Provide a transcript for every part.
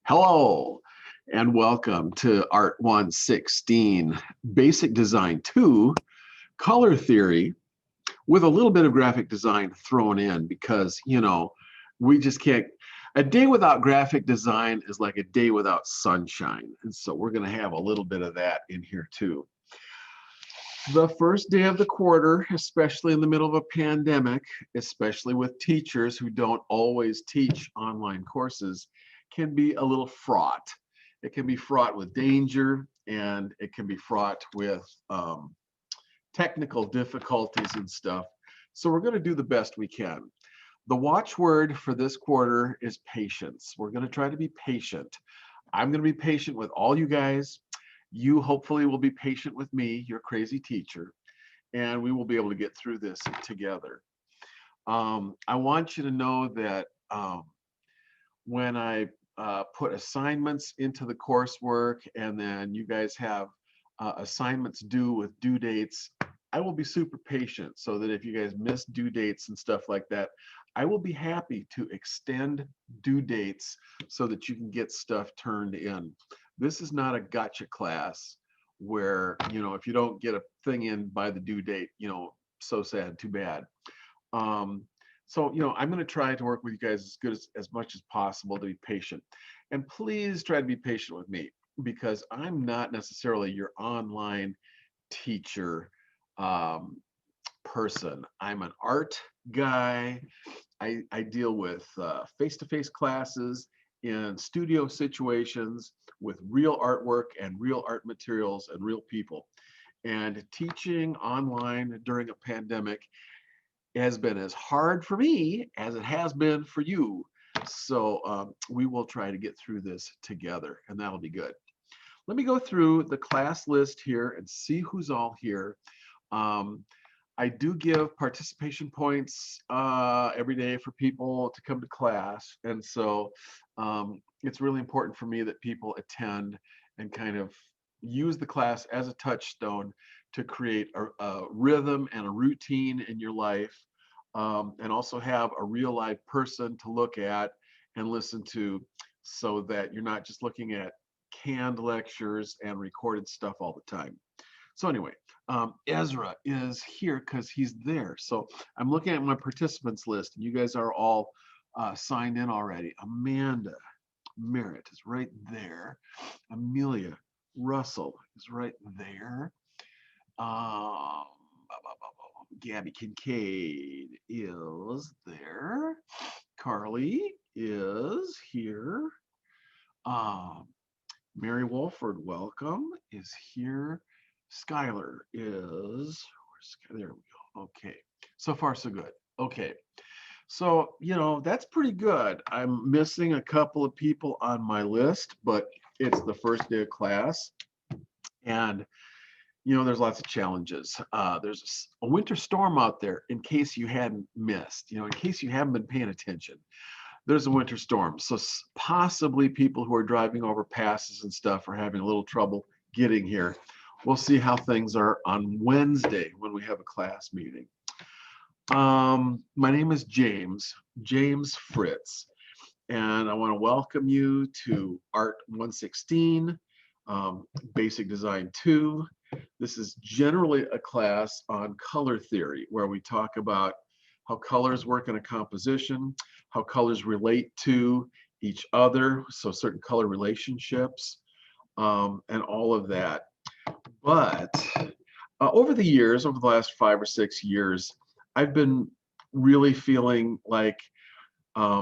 Hello and welcome to ART116 Basic Design 2 Color Theory with a little bit of graphic design thrown in because, we just can't. A day without graphic design is like a day without sunshine. And so we're going to have a little bit of that in here too. The first day of the quarter, especially in the middle of a pandemic, especially with teachers who don't always teach online courses, can be a little fraught. It can be fraught with danger, and it can be fraught with technical difficulties and stuff. So we're going to do the best we can. The watchword for this quarter is patience. We're going to try to be patient. I'm going to be patient with all you guys. You hopefully will be patient with me, your crazy teacher, and we will be able to get through this together. I want you to know that when I put assignments into the coursework and then you guys have assignments due with due dates, I will be super patient so that if you guys miss due dates and stuff like that, I will be happy to extend due dates so that you can get stuff turned in. This is not a gotcha class where, if you don't get a thing in by the due date, so sad, too bad. So, I'm going to try to work with you guys as much as possible to be patient. And please try to be patient with me because I'm not necessarily your online teacher person. I'm an art guy. I deal with face-to-face classes in studio situations with real artwork and real art materials and real people. And teaching online during a pandemic has been as hard for me as it has been for you. So we will try to get through this together, and that'll be good. Let me go through the class list here and see who's all here. I do give participation points every day for people to come to class. And so it's really important for me that people attend and kind of use the class as a touchstone to create a rhythm and a routine in your life, and also have a real live person to look at and listen to so that you're not just looking at canned lectures and recorded stuff all the time. So anyway, Ezra is here because he's there. So I'm looking at my participants list. You guys are all signed in already. Amanda Merritt is right there. Amelia Russell is right there. Gabby Kincaid is there. Carly is here. Mary Wolford, welcome, is here. Skylar is, there we go. Okay, so far so good. Okay, so that's pretty good. I'm missing a couple of people on my list, but it's the first day of class, and there's lots of challenges. There's a winter storm out there, in case you hadn't missed, in case you haven't been paying attention. There's a winter storm, so possibly people who are driving over passes and stuff are having a little trouble getting here. We'll see how things are on Wednesday when we have a class meeting. My name is James Fritz, and I want to welcome you to ART116, Basic Design 2. This is generally a class on color theory where we talk about how colors work in a composition, how colors relate to each other, so certain color relationships, and all of that. But over the last 5 or 6 years, I've been really feeling like a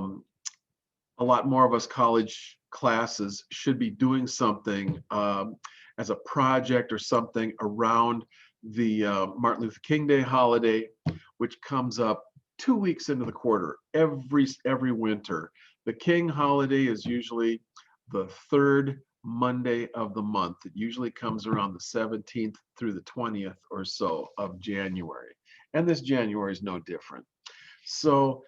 lot more of us college classes should be doing something as a project or something around the Martin Luther King Day holiday, which comes up 2 weeks into the quarter every winter. The King holiday is usually the third Monday of the month. It usually comes around the 17th through the 20th or so of January. And this January is no different. So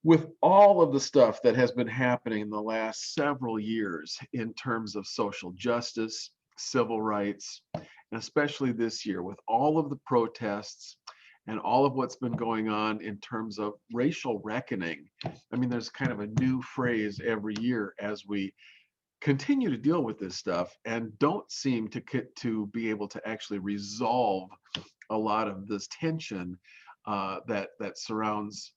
with all of the stuff that has been happening in the last several years in terms of social justice, civil rights, and especially this year with all of the protests and all of what's been going on in terms of racial reckoning. I mean, there's kind of a new phrase every year as we continue to deal with this stuff and don't seem to be able to actually resolve a lot of this tension that surrounds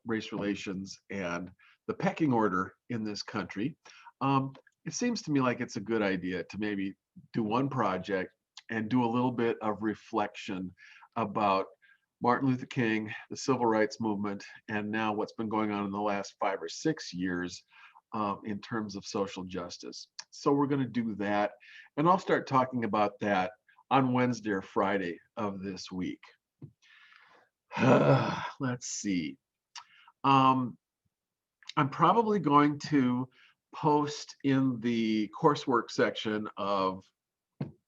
race relations and the pecking order in this country. It seems to me like it's a good idea to maybe do one project and do a little bit of reflection about Martin Luther King, the civil rights movement, and now what's been going on in the last 5 or 6 years in terms of social justice. So we're going to do that, and I'll start talking about that on Wednesday or Friday of this week. Let's see. I'm probably going to post in the coursework section of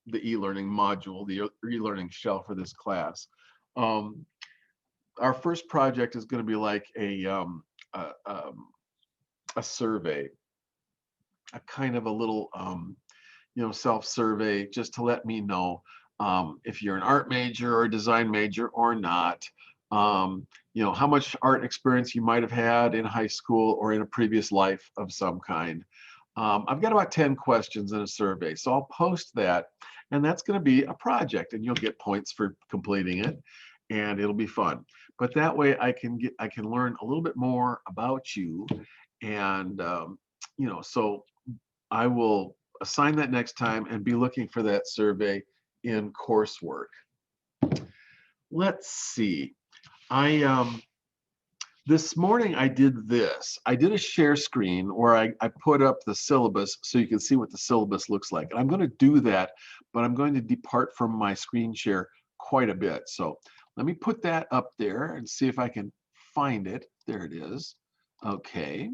the e-learning module, the e-learning shell for this class. Our first project is going to be like a survey, a kind of a little self-survey, just to let me know if you're an art major or a design major or not. How much art experience you might have had in high school or in a previous life of some kind. I've got about 10 questions in a survey, so I'll post that, and that's going to be a project, and you'll get points for completing it, and it'll be fun. But that way I can learn a little bit more about you, and so I will assign that next time and be looking for that survey in coursework. Let's see. This morning I did this. I did a share screen where I put up the syllabus so you can see what the syllabus looks like. And I'm going to do that, but I'm going to depart from my screen share quite a bit. So let me put that up there and see if I can find it. There it is. Okay.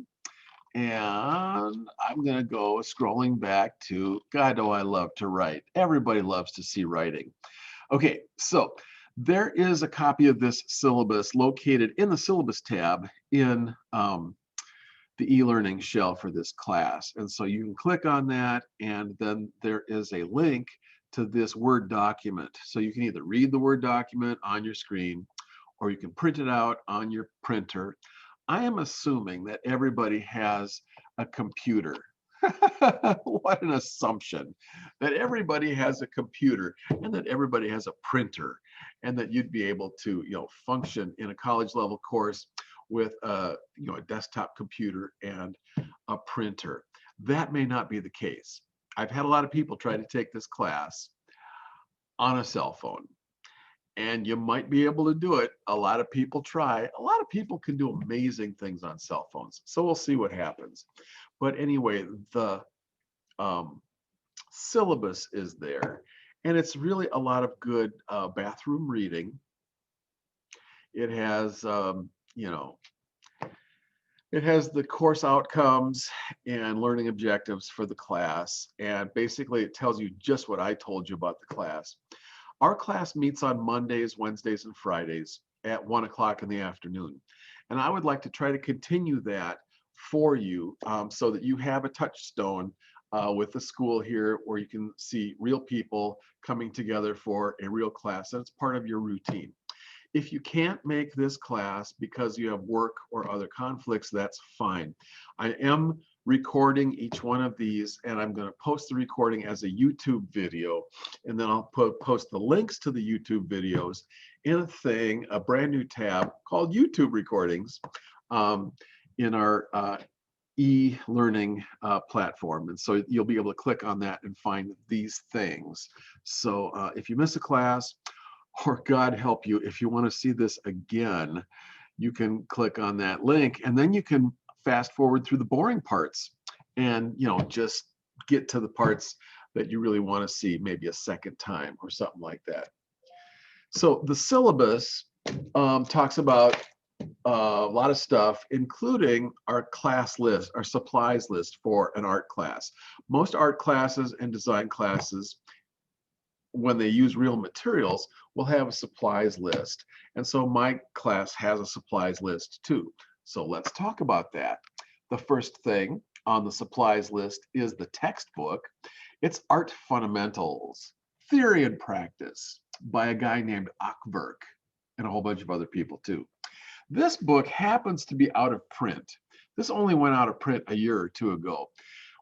And I'm going to go scrolling back to, God, oh, I love to write. Everybody loves to see writing. Okay, so there is a copy of this syllabus located in the syllabus tab in the e-learning shell for this class. And so you can click on that, and then there is a link to this Word document. So you can either read the Word document on your screen, or you can print it out on your printer. I am assuming that everybody has a computer. What an assumption that everybody has a computer and that everybody has a printer, and that you'd be able to function in a college level course with a desktop computer and a printer. That may not be the case. I've had a lot of people try to take this class on a cell phone, and you might be able to do it. A lot of people try. A lot of people can do amazing things on cell phones. So we'll see what happens. But anyway, the syllabus is there, and it's really a lot of good bathroom reading. It has, it has the course outcomes and learning objectives for the class, and basically it tells you just what I told you about the class. Our class meets on Mondays, Wednesdays, and Fridays at 1 o'clock in the afternoon. And I would like to try to continue that for you so that you have a touchstone with the school here where you can see real people coming together for a real class, and it's part of your routine. If you can't make this class because you have work or other conflicts, that's fine. I am recording each one of these, and I'm going to post the recording as a YouTube video, and then I'll post the links to the YouTube videos in a brand new tab called YouTube Recordings in our e-learning platform. And so you'll be able to click on that and find these things. So if you miss a class, or God help you, if you want to see this again, you can click on that link, and then you can fast forward through the boring parts and just get to the parts that you really want to see maybe a second time or something like that. So the syllabus talks about a lot of stuff, including our class list, our supplies list for an art class. Most art classes and design classes, when they use real materials, will have a supplies list. And so my class has a supplies list too. So let's talk about that. The first thing on the supplies list is the textbook. It's Art Fundamentals, Theory and Practice by a guy named Ackwerk and a whole bunch of other people too. This book happens to be out of print. This only went out of print a year or two ago.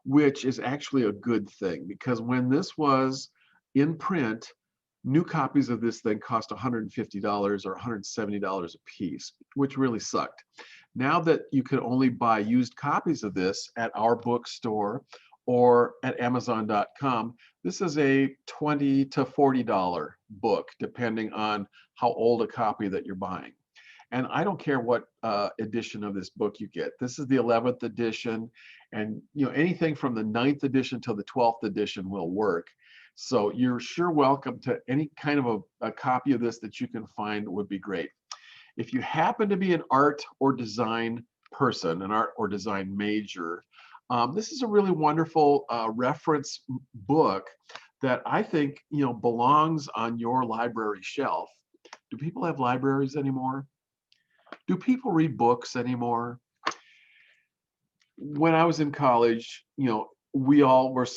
which is actually a good thing, because when this was in print, new copies of this thing cost $150 or $170 a piece, which really sucked. Now that you can only buy used copies of this at our bookstore or at Amazon.com, this is a $20 to $40 book, depending on how old a copy that you're buying. And I don't care what edition of this book you get. This is the 11th edition, and anything from the 9th edition till the 12th edition will work. So you're sure welcome to any kind of a copy of this that you can find would be great. If you happen to be an art or design person, an art or design major, this is a really wonderful reference book that I think belongs on your library shelf. Do people have libraries anymore? Do people read books anymore? When I was in college, we all were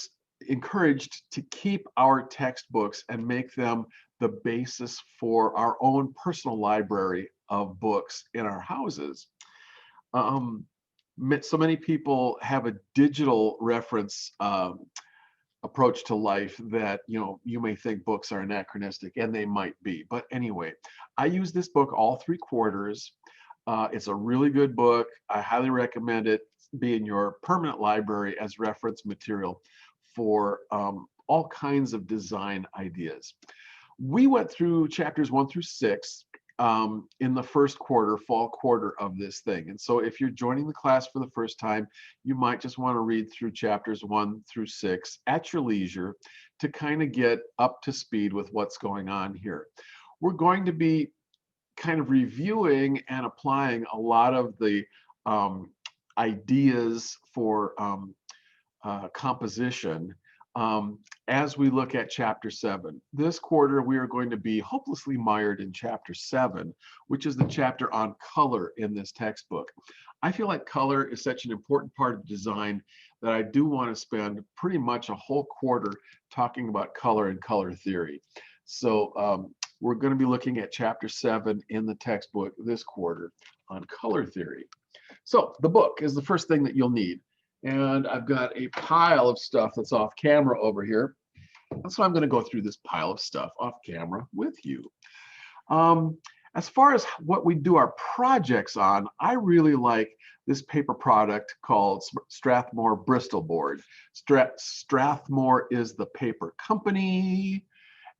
encouraged to keep our textbooks and make them the basis for our own personal library of books in our houses. So many people have a digital reference approach to life that you may think books are anachronistic, and they might be. But anyway, I use this book all 3 quarters. It's a really good book. I highly recommend it be in your permanent library as reference material for all kinds of design ideas. We went through chapters 1 through 6 in the first quarter, fall quarter of this thing. And so if you're joining the class for the first time, you might just want to read through chapters 1 through 6 at your leisure to kind of get up to speed with what's going on here. We're going to be kind of reviewing and applying a lot of the ideas for composition as we look at chapter 7. This quarter, we are going to be hopelessly mired in chapter 7, which is the chapter on color in this textbook. I feel like color is such an important part of design that I do want to spend pretty much a whole quarter talking about color and color theory. So we're going to be looking at chapter 7 in the textbook this quarter on color theory. So the book is the first thing that you'll need. And I've got a pile of stuff that's off camera over here. And so I'm going to go through this pile of stuff off camera with you. As far as what we do our projects on, I really like this paper product called Strathmore Bristol Board. Strathmore is the paper company,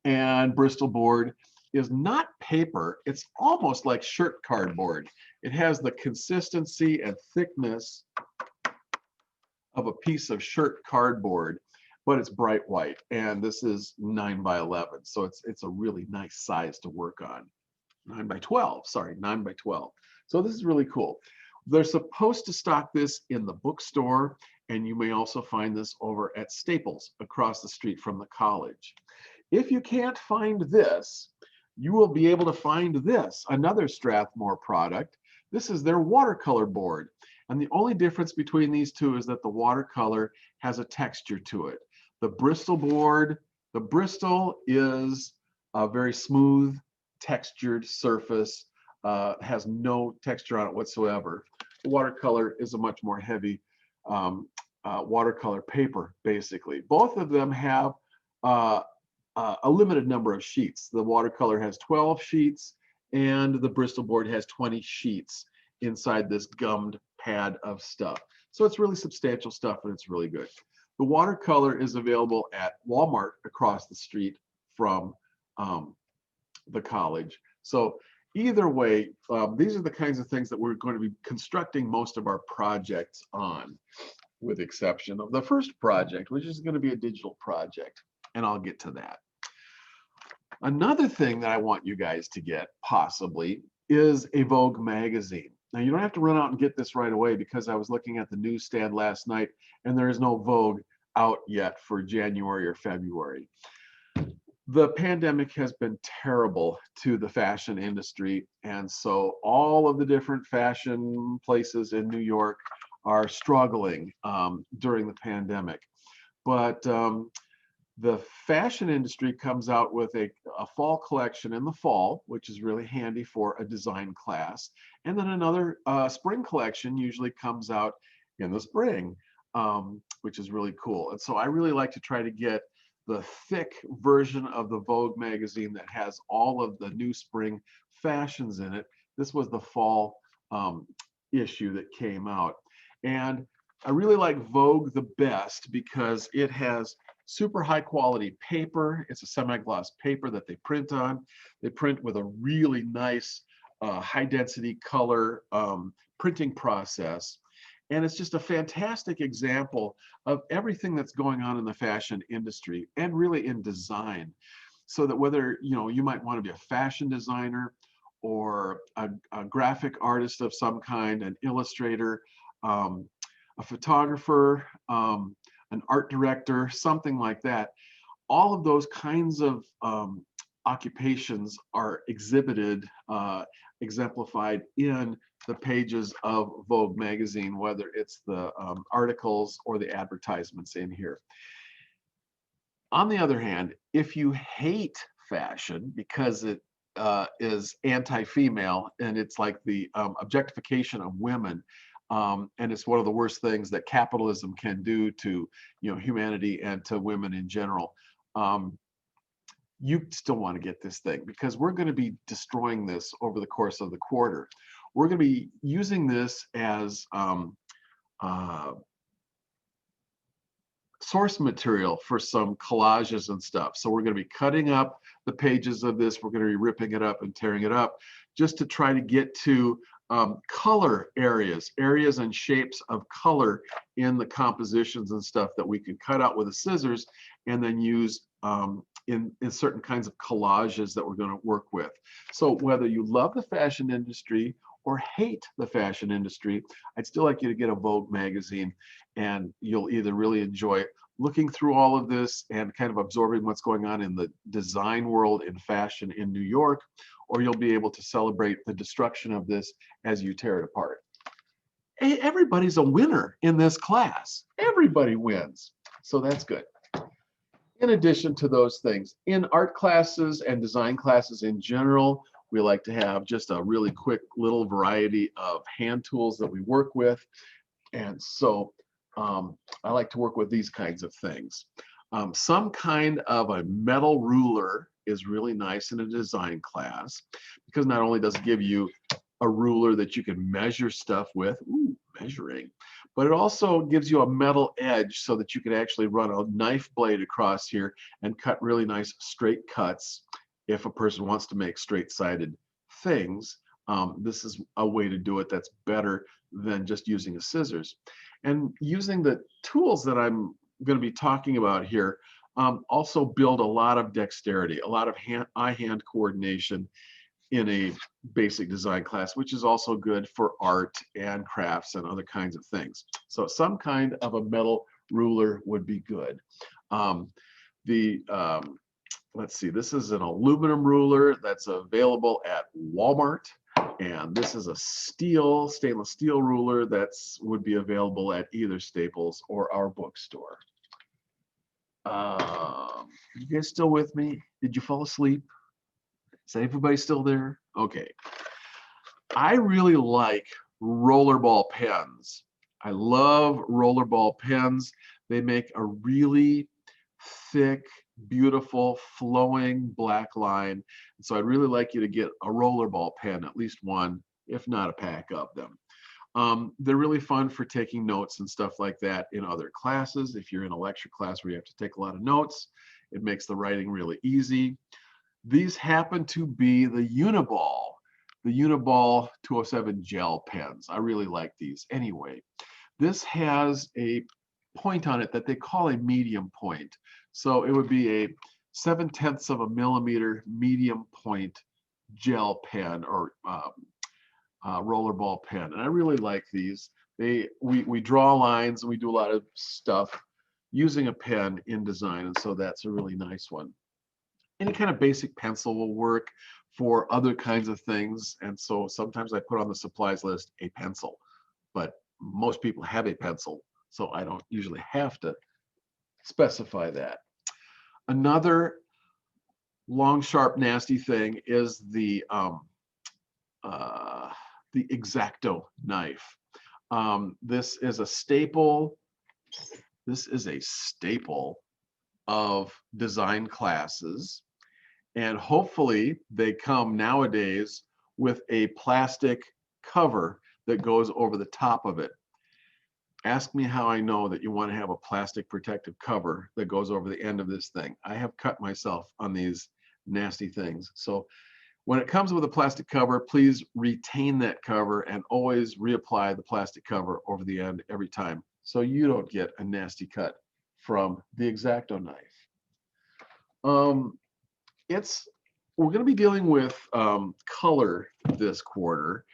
and Bristol Board is not paper. It's almost like shirt cardboard. It has the consistency and thickness of a piece of shirt cardboard, but it's bright white, and this is 9 by 11, so it's a really nice size to work on. 9 by 12, sorry, 9 by 12. So this is really cool. They're supposed to stock this in the bookstore, and you may also find this over at Staples across the street from the college. If you can't find this, you will be able to find this, another Strathmore product. This is their watercolor board. And the only difference between these two is that the watercolor has a texture to it. The Bristol board, the Bristol is a very smooth, textured surface, has no texture on it whatsoever. The watercolor is a much more heavy watercolor paper, basically. Both of them have a limited number of sheets. The watercolor has 12 sheets, and the Bristol board has 20 sheets inside this gummed pad of stuff. So it's really substantial stuff, and it's really good. The watercolor is available at Walmart across the street from the college. So either way, these are the kinds of things that we're going to be constructing most of our projects on, with the exception of the first project, which is going to be a digital project, and I'll get to that. Another thing that I want you guys to get, possibly, is a Vogue magazine. Now, you don't have to run out and get this right away, because I was looking at the newsstand last night and there is no Vogue out yet for January or February. The pandemic has been terrible to the fashion industry, and so all of the different fashion places in New York are struggling during the pandemic. But the fashion industry comes out with a fall collection in the fall, which is really handy for a design class. And then another spring collection usually comes out in the spring. which is really cool. And so I really like to try to get the thick version of the Vogue magazine that has all of the new spring fashions in it. This was the fall issue that came out. And I really like Vogue the best because it has super high quality paper. It's a semi-gloss paper that they print on. They print with a really nice high density color printing process. And it's just a fantastic example of everything that's going on in the fashion industry and really in design. So that whether you might want to be a fashion designer or a graphic artist of some kind, an illustrator, a photographer, an art director, something like that, all of those kinds of occupations are exhibited, exemplified in the pages of Vogue magazine, whether it's the articles or the advertisements in here. On the other hand, if you hate fashion because it is anti-female and it's like the objectification of women, and it's one of the worst things that capitalism can do to humanity and to women in general, you still want to get this thing because we're going to be destroying this over the course of the quarter. We're going to be using this as source material for some collages and stuff. So we're going to be cutting up the pages of this. We're going to be ripping it up and tearing it up just to try to get to color areas and shapes of color in the compositions and stuff that we can cut out with the scissors and then use in certain kinds of collages that we're going to work with. So whether you love the fashion industry or hate the fashion industry, I'd still like you to get a Vogue magazine, and you'll either really enjoy looking through all of this and kind of absorbing what's going on in the design world in fashion in New York, or you'll be able to celebrate the destruction of this as you tear it apart. Hey, everybody's a winner in this class. Everybody wins. So that's good. In addition to those things, in art classes and design classes in general, we like to have just a really quick little variety of hand tools that we work with. And so I like to work with these kinds of things. Some kind of a metal ruler is really nice in a design class because not only does it give you a ruler that you can measure stuff with, measuring, but it also gives you a metal edge so that you can actually run a knife blade across here and cut really nice straight cuts. If a person wants to make straight-sided things, this is a way to do it that's better than just using a scissors. And using the tools that I'm going to be talking about here also build a lot of dexterity, a lot of eye-hand coordination in a basic design class, which is also good for art and crafts and other kinds of things. So some kind of a metal ruler would be good. Let's see, this is an aluminum ruler that's available at Walmart. And this is a stainless steel ruler that's would be available at either Staples or our bookstore. You guys still with me? Did you fall asleep? Is everybody still there? Okay. I really like rollerball pens. I love rollerball pens. They make a really thick, beautiful, flowing black line. And so I'd really like you to get a rollerball pen, at least one, if not a pack of them. They're really fun for taking notes and stuff like that in other classes. If you're in a lecture class where you have to take a lot of notes, it makes the writing really easy. These happen to be the Uniball 207 gel pens. I really like these. Anyway, this has a point on it that they call a medium point. So it would be a 7/10 of a millimeter medium point gel pen or rollerball pen. And I really like these. We draw lines and we do a lot of stuff using a pen in design. And so that's a really nice one. Any kind of basic pencil will work for other kinds of things. And so sometimes I put on the supplies list a pencil, but most people have a pencil, so I don't usually have to specify that. Another long, sharp, nasty thing is the X-Acto knife. This is a staple This is a staple of design classes, and hopefully they come nowadays with a plastic cover that goes over the top of it. Ask me how I know that you want to have a plastic protective cover that goes over the end of this thing. I have cut myself on these nasty things. So when it comes with a plastic cover, please retain that cover and always reapply the plastic cover over the end every time so you don't get a nasty cut from the X-Acto knife. We're going to be dealing with color this quarter.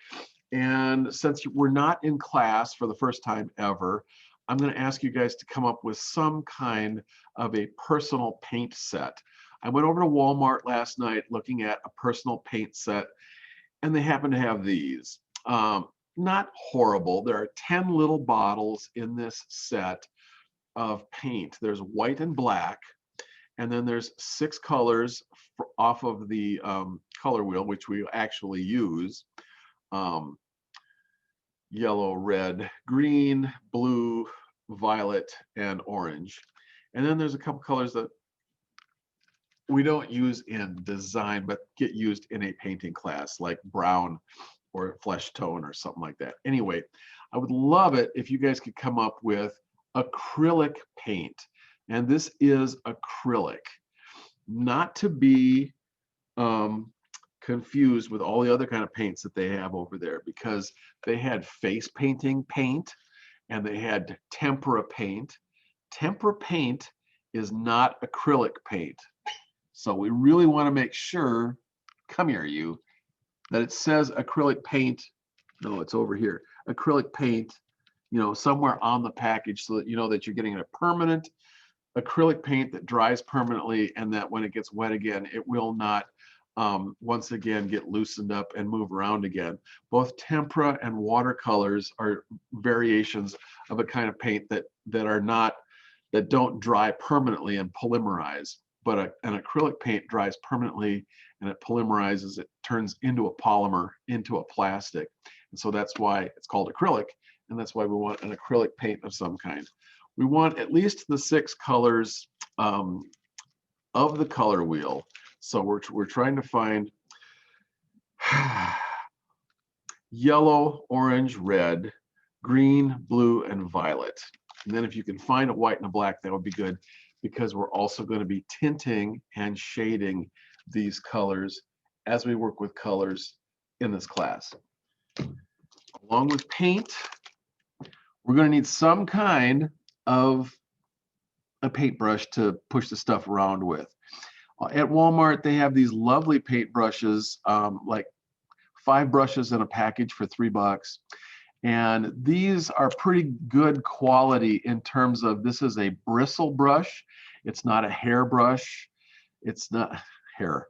And since we're not in class for the first time ever, I'm going to ask you guys to come up with some kind of a personal paint set. I went over to Walmart last night looking at a personal paint set, and they happen to have these. Not horrible. There are 10 little bottles in this set of paint. There's white and black, and then there's 6 colors off of the color wheel, which we actually use. Yellow, red, green, blue, violet, and orange. And then there's a couple colors that we don't use in design, but get used in a painting class, like brown or flesh tone or something like that. Anyway, I would love it if you guys could come up with acrylic paint. And this is acrylic, not to be confused with all the other kind of paints that they have over there, because they had face painting paint and they had tempera paint. Tempera paint is not acrylic paint. So we really want to make sure, come here you, that it says acrylic paint. No, it's over here. Acrylic paint, somewhere on the package, so that you know that you're getting a permanent acrylic paint that dries permanently, and that when it gets wet again, it will not once again get loosened up and move around again. Both tempera and watercolors are variations of a kind of paint that don't dry permanently and polymerize, but an acrylic paint dries permanently and it polymerizes. It turns into a polymer, into a plastic, and so that's why it's called acrylic, and that's why we want an acrylic paint of some kind. We want at least the 6 colors of the color wheel. So we're trying to find yellow, orange, red, green, blue, and violet. And then if you can find a white and a black, that would be good, because we're also going to be tinting and shading these colors as we work with colors in this class. Along with paint, we're going to need some kind of a paintbrush to push the stuff around with. At Walmart, they have these lovely paint brushes, like 5 brushes in a package for $3. And these are pretty good quality in terms of, this is a bristle brush. It's not a hair brush. It's not hair.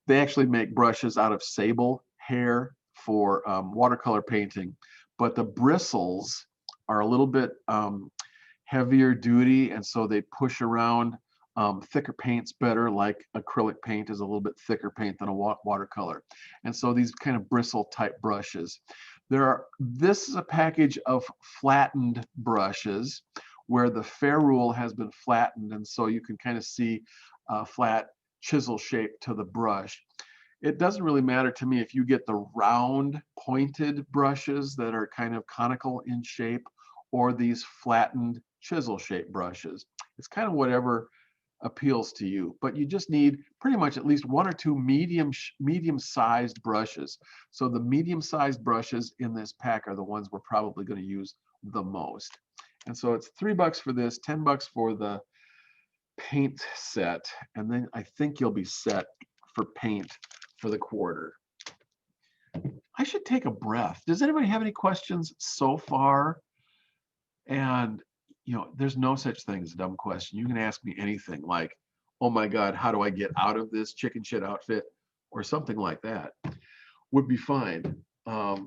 They actually make brushes out of sable hair for watercolor painting, but the bristles are a little bit heavier duty, and so they push around thicker paints better. Like acrylic paint is a little bit thicker paint than a watercolor, and so these kind of bristle type brushes. This is a package of flattened brushes where the ferrule has been flattened, and so you can kind of see a flat chisel shape to the brush. It doesn't really matter to me if you get the round pointed brushes that are kind of conical in shape, or these flattened chisel shaped brushes. It's kind of whatever appeals to you, but you just need pretty much at least 1 or 2 medium-sized brushes. So the medium-sized brushes in this pack are the ones we're probably going to use the most. And so it's $3 for this, $10 for the paint set, and then I think you'll be set for paint for the quarter. I should take a breath. Does anybody have any questions so far? And there's no such thing as a dumb question. You can ask me anything, like, oh my God, how do I get out of this chicken shit outfit? Or something like that would be fine. I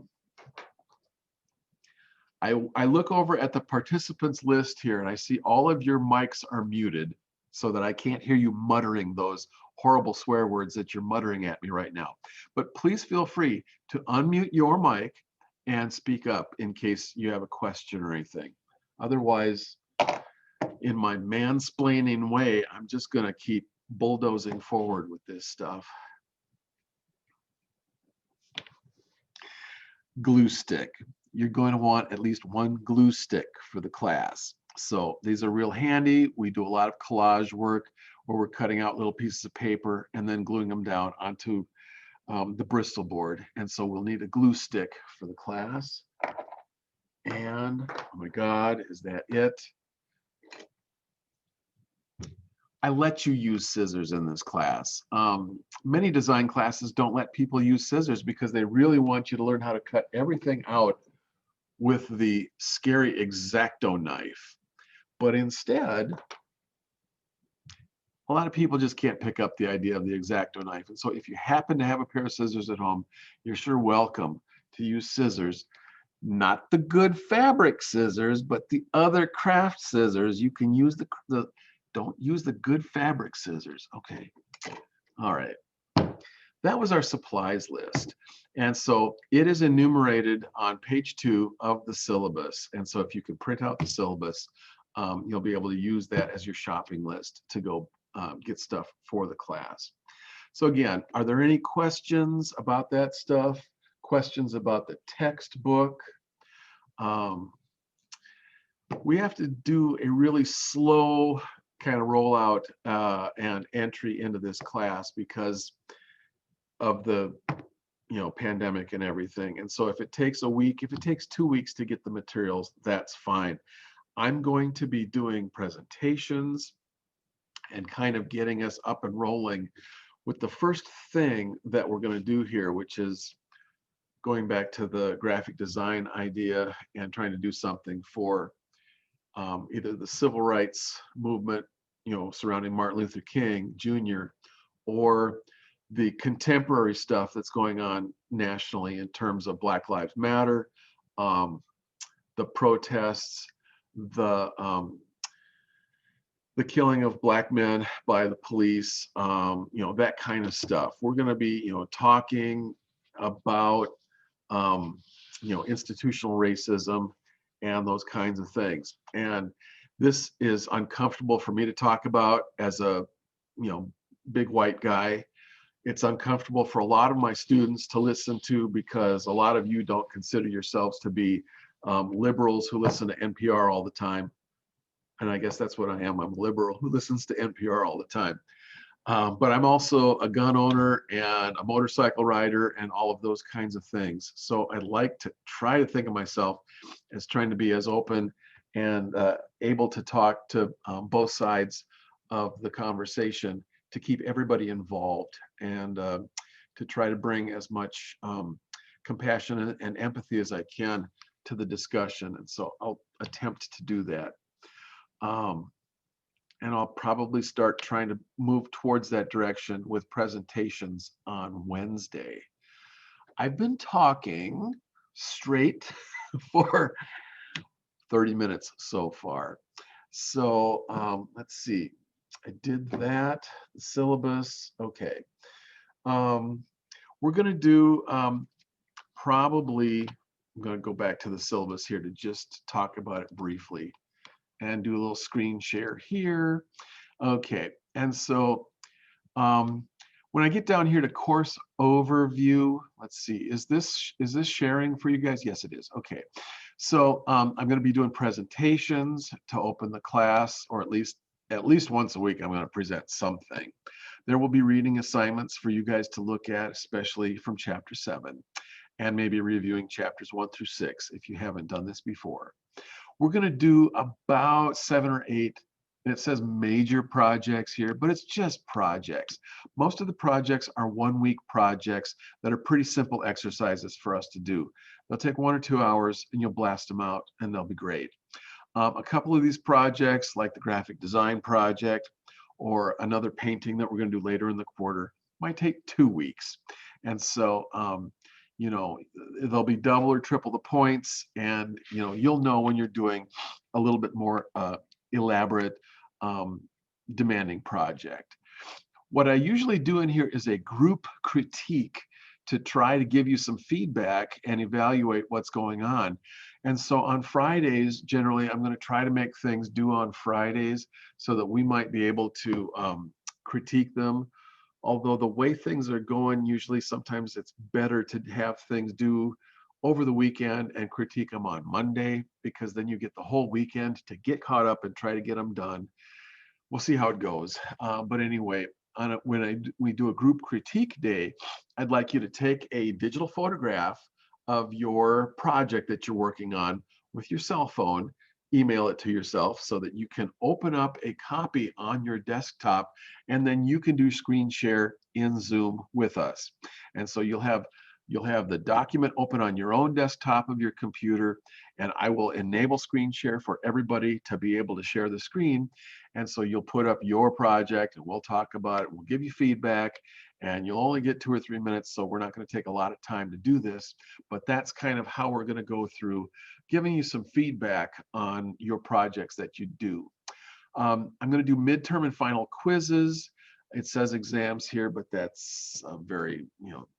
look over at the participants list here, and I see all of your mics are muted so that I can't hear you muttering those horrible swear words that you're muttering at me right now. But please feel free to unmute your mic and speak up in case you have a question or anything. Otherwise, in my mansplaining way, I'm just going to keep bulldozing forward with this stuff. Glue stick. You're going to want at least one glue stick for the class. So these are real handy. We do a lot of collage work where we're cutting out little pieces of paper and then gluing them down onto the Bristol board. And so we'll need a glue stick for the class. And oh my God, is that it? I let you use scissors in this class. Many design classes don't let people use scissors because they really want you to learn how to cut everything out with the scary X-Acto knife. But instead, a lot of people just can't pick up the idea of the X-Acto knife. And so if you happen to have a pair of scissors at home, you're sure welcome to use scissors. Not the good fabric scissors, but the other craft scissors. You can use the don't use the good fabric scissors. Okay. All right. That was our supplies list. And so it is enumerated on page 2 of the syllabus. And so if you can print out the syllabus, you'll be able to use that as your shopping list to go get stuff for the class. So again, are there any questions about that stuff? Questions about the textbook? We have to do a really slow kind of rollout and entry into this class because of the pandemic and everything. And so if it takes a week, if it takes 2 weeks to get the materials, that's fine. I'm going to be doing presentations and kind of getting us up and rolling with the first thing that we're going to do here, which is going back to the graphic design idea and trying to do something for either the civil rights movement, surrounding Martin Luther King Jr., or the contemporary stuff that's going on nationally in terms of Black Lives Matter, the protests, the killing of Black men by the police, that kind of stuff. We're going to be, talking about, institutional racism and those kinds of things. And this is uncomfortable for me to talk about as a, big white guy. It's uncomfortable for a lot of my students to listen to because a lot of you don't consider yourselves to be liberals who listen to NPR all the time. And I guess that's what I am. I'm a liberal who listens to NPR all the time. But I'm also a gun owner and a motorcycle rider and all of those kinds of things. So I'd like to try to think of myself as trying to be as open and able to talk to both sides of the conversation to keep everybody involved and to try to bring as much compassion and empathy as I can to the discussion. And so I'll attempt to do that. And I'll probably start trying to move towards that direction with presentations on Wednesday. I've been talking straight for 30 minutes so far. So let's see. I did that, the syllabus. Okay. We're going to do probably, I'm going to go back to the syllabus here to just talk about it briefly and do a little screen share here. Okay, and so when I get down here to course overview, let's see, is this sharing for you guys? Yes, it is. Okay, so I'm going to be doing presentations to open the class, or at least once a week I'm going to present something. There will be reading assignments for you guys to look at, especially from chapter 7, and maybe reviewing chapters 1 through 6 if you haven't done this before. We're going to do about 7 or 8, and it says major projects here, but it's just projects. Most of the projects are 1-week projects that are pretty simple exercises for us to do. They'll take 1 or 2 hours and you'll blast them out and they'll be great. A couple of these projects, like the graphic design project or another painting that we're going to do later in the quarter, might take 2 weeks. And so they'll be double or triple the points, and you'll know when you're doing a little bit more elaborate, demanding project. What I usually do in here is a group critique to try to give you some feedback and evaluate what's going on. And so on Fridays, generally, I'm going to try to make things due on Fridays so that we might be able to critique them. Although the way things are going, usually sometimes it's better to have things due over the weekend and critique them on Monday, because then you get the whole weekend to get caught up and try to get them done. We'll see how it goes. But anyway, we do a group critique day, I'd like you to take a digital photograph of your project that you're working on with your cell phone, email it to yourself so that you can open up a copy on your desktop, and then you can do screen share in Zoom with us. And so you'll have the document open on your own desktop of your computer, and I will enable screen share for everybody to be able to share the screen. And so you'll put up your project and we'll talk about it. We'll give you feedback, and you'll only get 2 or 3 minutes. So we're not going to take a lot of time to do this, but that's kind of how we're going to go through giving you some feedback on your projects that you do. I'm going to do midterm and final quizzes. It says exams here, but that's a very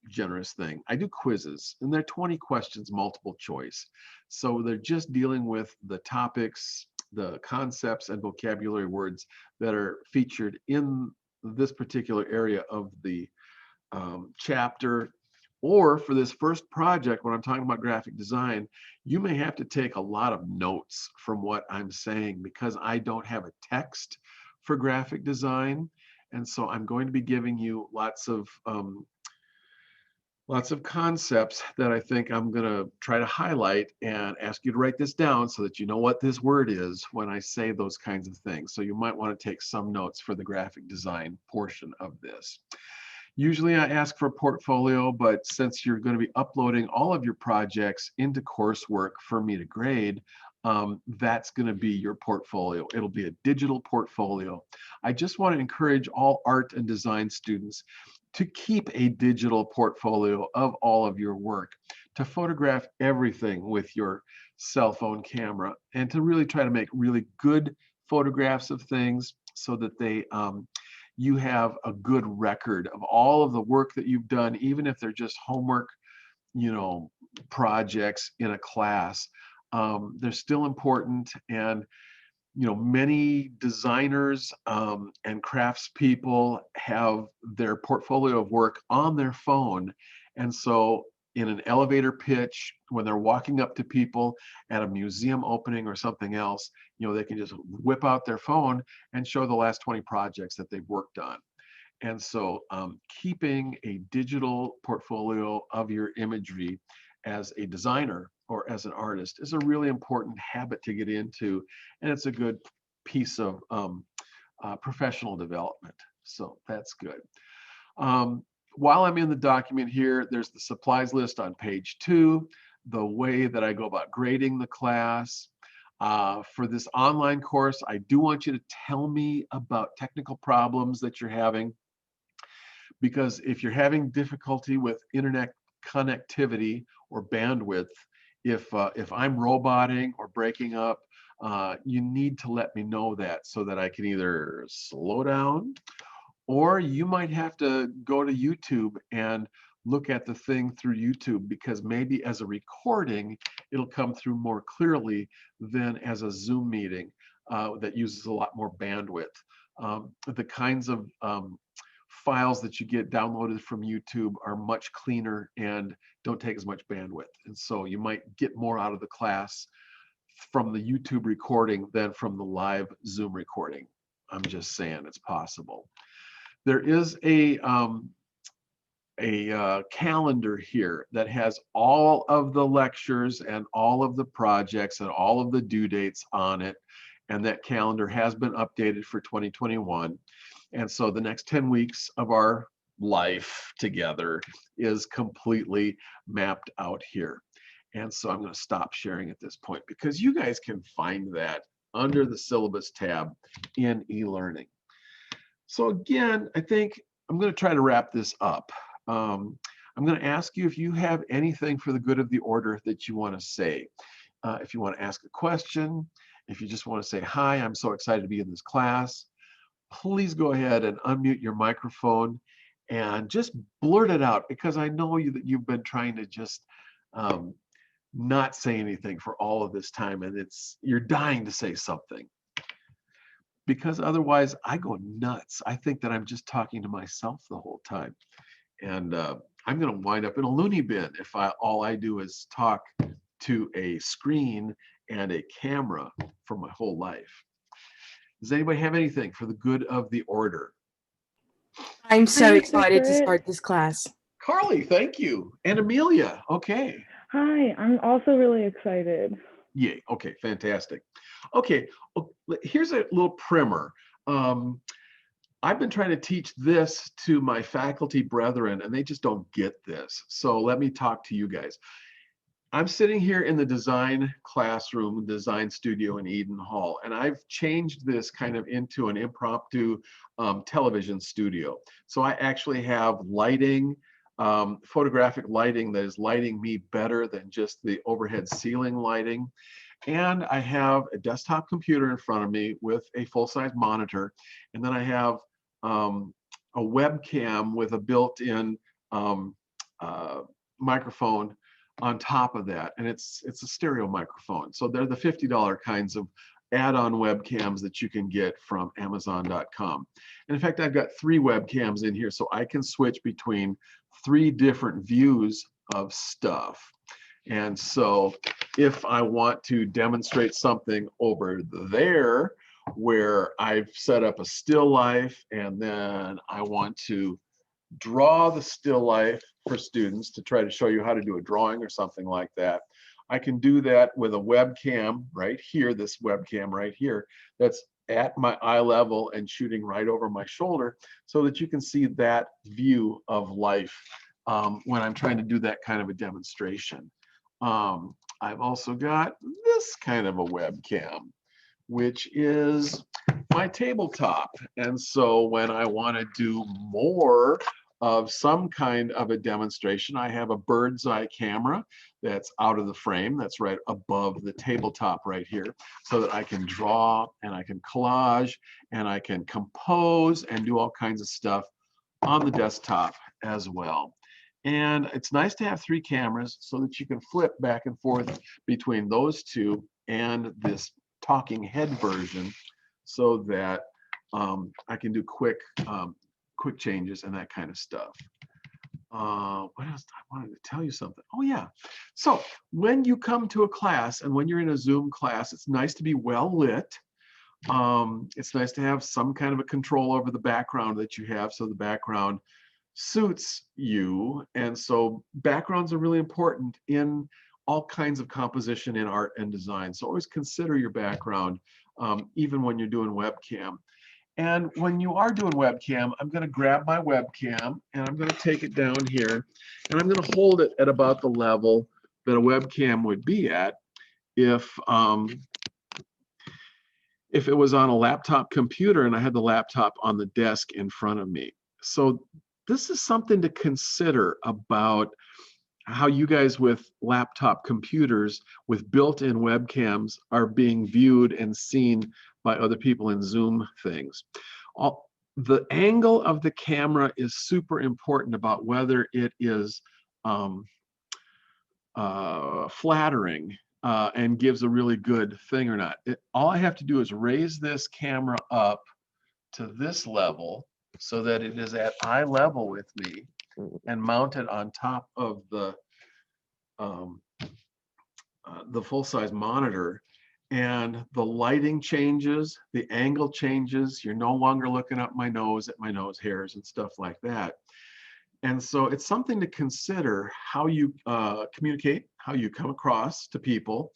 generous thing. I do quizzes, and they're 20 questions, multiple choice. So they're just dealing with the topics, the concepts, and vocabulary words that are featured in this particular area of the chapter. Or for this first project, when I'm talking about graphic design, you may have to take a lot of notes from what I'm saying, because I don't have a text for graphic design. And so I'm going to be giving you lots of concepts that I think I'm going to try to highlight and ask you to write this down so that you know what this word is when I say those kinds of things. So you might want to take some notes for the graphic design portion of this. Usually I ask for a portfolio, but since you're going to be uploading all of your projects into coursework for me to grade, that's going to be your portfolio. It'll be a digital portfolio. I just want to encourage all art and design students to keep a digital portfolio of all of your work, to photograph everything with your cell phone camera, and to really try to make really good photographs of things so that you have a good record of all of the work that you've done, even if they're just homework, projects in a class. They're still important, and many designers and craftspeople have their portfolio of work on their phone. And so in an elevator pitch, when they're walking up to people at a museum opening or something else, they can just whip out their phone and show the last 20 projects that they've worked on. And so keeping a digital portfolio of your imagery as a designer or as an artist is a really important habit to get into, and it's a good piece of professional development. So that's good. While I'm in the document here, there's the supplies list on page 2, the way that I go about grading the class. For this online course, I do want you to tell me about technical problems that you're having, because if you're having difficulty with internet connectivity or bandwidth, if I'm roboting or breaking up, you need to let me know that so that I can either slow down, or you might have to go to YouTube and look at the thing through YouTube, because maybe as a recording, it'll come through more clearly than as a Zoom meeting that uses a lot more bandwidth. The kinds of files that you get downloaded from YouTube are much cleaner and don't take as much bandwidth. And so you might get more out of the class from the YouTube recording than from the live Zoom recording. I'm just saying it's possible. There is a calendar here that has all of the lectures and all of the projects and all of the due dates on it. And that calendar has been updated for 2021. And so the next 10 weeks of our life together is completely mapped out here. And so I'm going to stop sharing at this point, because you guys can find that under the syllabus tab in e-learning. So again, I think I'm going to try to wrap this up. I'm going to ask you if you have anything for the good of the order that you want to say. If you want to ask a question, if you just want to say, hi, I'm so excited to be in this class, please go ahead and unmute your microphone and just blurt it out, because I know that you've been trying to just not say anything for all of this time, and you're dying to say something, because otherwise I go nuts. I think that I'm just talking to myself the whole time, and I'm going to wind up in a loony bin if all I do is talk to a screen and a camera for my whole life. Does anybody have anything for the good of the order? I'm so Hi, excited to Secret. start this class. Carly, thank you. And Amelia, okay. Hi, I'm also really excited. Yay, okay, fantastic. Okay, here's a little primer. I've been trying to teach this to my faculty brethren, and they just don't get this. So let me talk to you guys. I'm sitting here in the design classroom, design studio in Eden Hall, and I've changed this kind of into an impromptu television studio. So I actually have lighting, photographic lighting that is lighting me better than just the overhead ceiling lighting. And I have a desktop computer in front of me with a full-size monitor. And then I have a webcam with a built-in microphone on top of that, and it's a stereo microphone. So they're the $50 kinds of add-on webcams that you can get from Amazon.com. And in fact, I've got 3 webcams in here, so I can switch between 3 different views of stuff. And so if I want to demonstrate something over there where I've set up a still life, and then I want to draw the still life for students to try to show you how to do a drawing or something like that, I can do that with a webcam right here, this webcam right here, that's at my eye level and shooting right over my shoulder, so that you can see that view of life when I'm trying to do that kind of a demonstration. I've also got this kind of a webcam, which is my tabletop. And so when I want to do more of some kind of a demonstration, I have a bird's eye camera that's out of the frame, that's right above the tabletop right here, so that I can draw and I can collage and I can compose and do all kinds of stuff on the desktop as well. And it's nice to have 3 cameras so that you can flip back and forth between those 2 and this talking head version, so that I can do quick changes and that kind of stuff. What else? I wanted to tell you something. Oh yeah. So when you come to a class, and when you're in a Zoom class, it's nice to be well lit. It's nice to have some kind of a control over the background that you have, so the background suits you. And so backgrounds are really important in all kinds of composition in art and design. So always consider your background, even when you're doing webcam. And when you are doing webcam, I'm going to grab my webcam and I'm going to take it down here, and I'm going to hold it at about the level that a webcam would be at if it was on a laptop computer and I had the laptop on the desk in front of me. So this is something to consider about how you guys with laptop computers with built-in webcams are being viewed and seen by other people in Zoom things. The angle of the camera is super important about whether it is flattering and gives a really good thing or not. All I have to do is raise this camera up to this level so that it is at eye level with me, and mount it on top of the full-size monitor, and the lighting changes, the angle changes. You're no longer looking up my nose at my nose hairs and stuff like that. And so it's something to consider how you communicate, how you come across to people,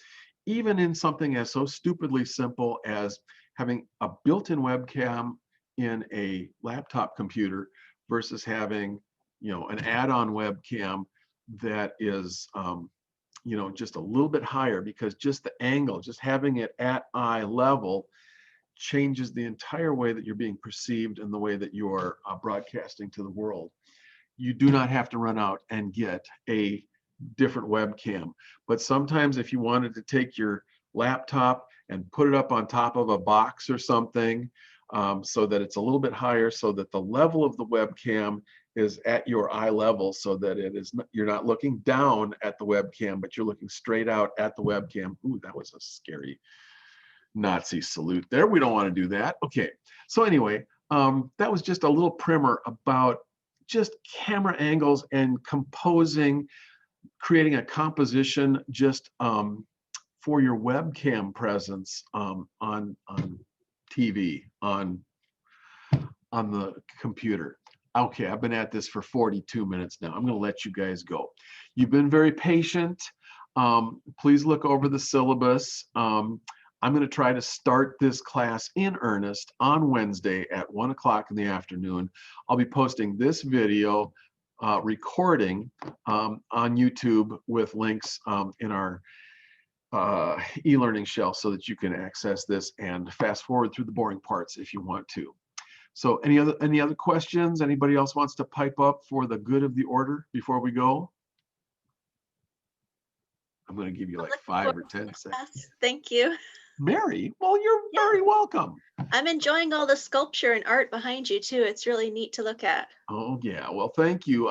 even in something as so stupidly simple as having a built-in webcam in a laptop computer versus having, an add-on webcam that is, just a little bit higher, because just the angle, just having it at eye level changes the entire way that you're being perceived and the way that you are broadcasting to the world. You do not have to run out and get a different webcam. But sometimes if you wanted to take your laptop and put it up on top of a box or something, so that it's a little bit higher, so that the level of the webcam is at your eye level so that it is you're not looking down at the webcam, but you're looking straight out at the webcam. Ooh, that was a scary Nazi salute there. We don't want to do that. Okay, so anyway, that was just a little primer about just camera angles and composing, creating a composition just for your webcam presence on TV, on the computer. Okay, I've been at this for 42 minutes now. I'm going to let you guys go. You've been very patient. Please look over the syllabus. I'm going to try to start this class in earnest on Wednesday at 1 o'clock in the afternoon. I'll be posting this video recording on YouTube with links in our e-learning shelf so that you can access this and fast forward through the boring parts if you want to. So any other questions? Anybody else wants to pipe up for the good of the order before we go? I'm going to give you like 5 or 10 seconds. Thank you. Mary, well, you're very welcome. I'm enjoying all the sculpture and art behind you too. It's really neat to look at. Oh yeah, well, thank you.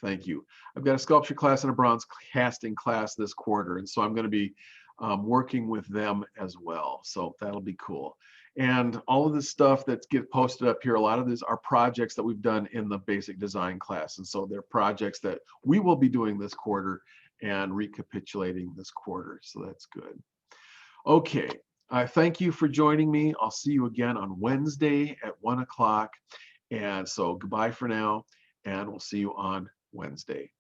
Thank you. I've got a sculpture class and a bronze casting class this quarter, and so I'm going to be working with them as well. So that'll be cool. And all of this stuff that gets posted up here, a lot of these are projects that we've done in the basic design class, and so they're projects that we will be doing this quarter and recapitulating this quarter. So that's good. Okay, thank you for joining me. I'll see you again on Wednesday at 1 o'clock. And so goodbye for now, and we'll see you on Wednesday.